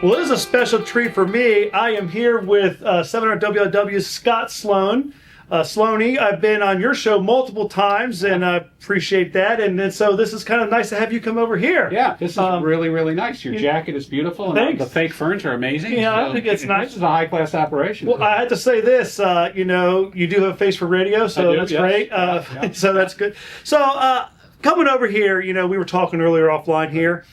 Well, this is a special treat for me. I am here with 700 WLW's Scott Sloan. Sloaney, I've been on your show multiple times, and I appreciate that. And so this is kind of nice to have you come over here. Yeah, this is really, really nice. Your jacket is beautiful, and the fake ferns are amazing. Yeah, so I think it's nice. This is a high-class operation. Well, I had to say this, you do have a face for radio, so that's great. So that's good. So coming over here, we were talking earlier offline here.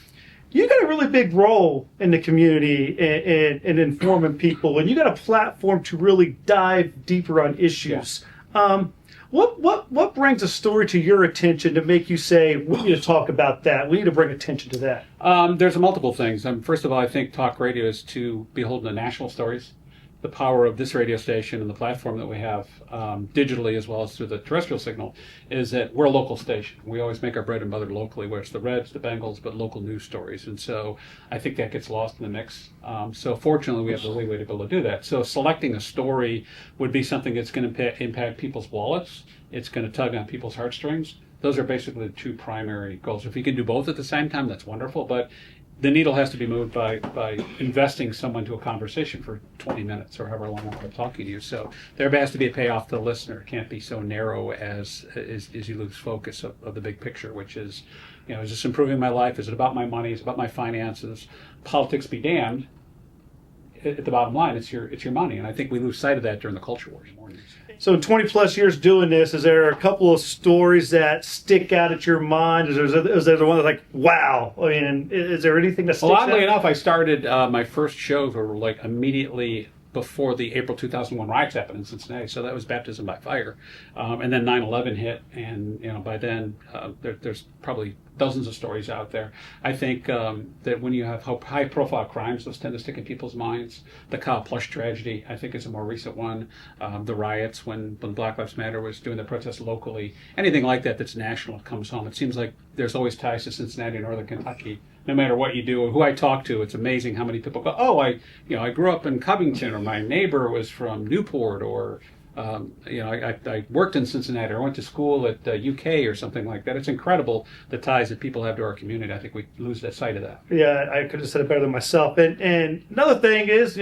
You got a really big role in the community and informing people, and you got a platform to really dive deeper on issues. Yeah. What brings a story to your attention to make you say, we need to talk about that, we need to bring attention to that? There's multiple things. First of all, I think talk radio is to beholden to national stories. The power of this radio station and the platform that we have digitally as well as through the terrestrial signal is that we're a local station. We always make our bread and butter locally, where it's the Reds, the Bengals, but local news stories. And so I think that gets lost in the mix. So fortunately, we have the leeway to be able to do that. So selecting a story would be something that's going to impact people's wallets. It's going to tug on people's heartstrings. Those are basically the two primary goals. If you can do both at the same time, that's wonderful. But the needle has to be moved by investing someone to a conversation for 20 minutes or however long I'm talking to you. So there has to be a payoff to the listener. It can't be so narrow as you lose focus of the big picture, which is, is this improving my life? Is it about my money? Is it about my finances? Politics be damned. At the bottom line, it's your money. And I think we lose sight of that during the culture wars mornings. So in 20 plus years doing this, is there a couple of stories that stick out at your mind? Is there the one that's like, wow? I mean, is there anything that sticks out? Oddly enough, I started my first shows were like immediately before the April 2001 riots happened in Cincinnati. So that was baptism by fire. And then 9/11 hit. And, by then there's probably dozens of stories out there. I think that when you have high profile crimes, those tend to stick in people's minds. The Kyle Plush tragedy, I think, is a more recent one. The riots when Black Lives Matter was doing the protests locally. Anything like that that's national comes home. It seems like there's always ties to Cincinnati and Northern Kentucky. No matter what you do or who I talk to, it's amazing how many people go, oh, I grew up in Covington, or my neighbor was from Newport, or I worked in Cincinnati, or I went to school at UK or something like that. It's incredible the ties that people have to our community. I think we lose that sight of that. Yeah, I could have said it better than myself. And another thing is,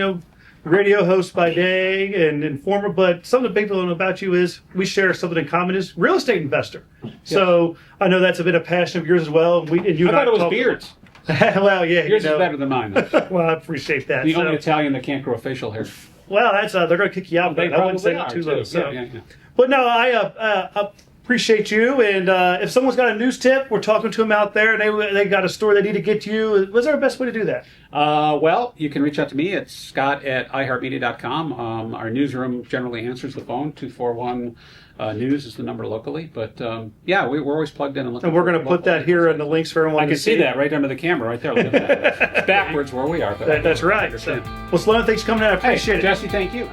radio host by day and informer, but some of the big thing about you is we share something in common is real estate investor. Yes. So I know that's a bit of passion of yours as well. I thought it was beards. Well, yeah. Yours is better than mine. Well, I appreciate that. The only Italian that can't grow facial hair. Well, that's they're going to kick you out. They I wouldn't say are too low. So. Yeah. But no, I appreciate you. And if someone's got a news tip, we're talking to them out there, and they got a story they need to get to you. What's our best way to do that? Well, you can reach out to me at scott@iheartmedia.com. Our newsroom generally answers the phone. 241 news is the number locally. But we're always plugged in. And we're going to put that here in the links for everyone to see. I can see that right under the camera right there. Look at that. It's backwards where we are. But that's right. So, well, Sloan, thanks for coming in. I appreciate it. Jesse, thank you.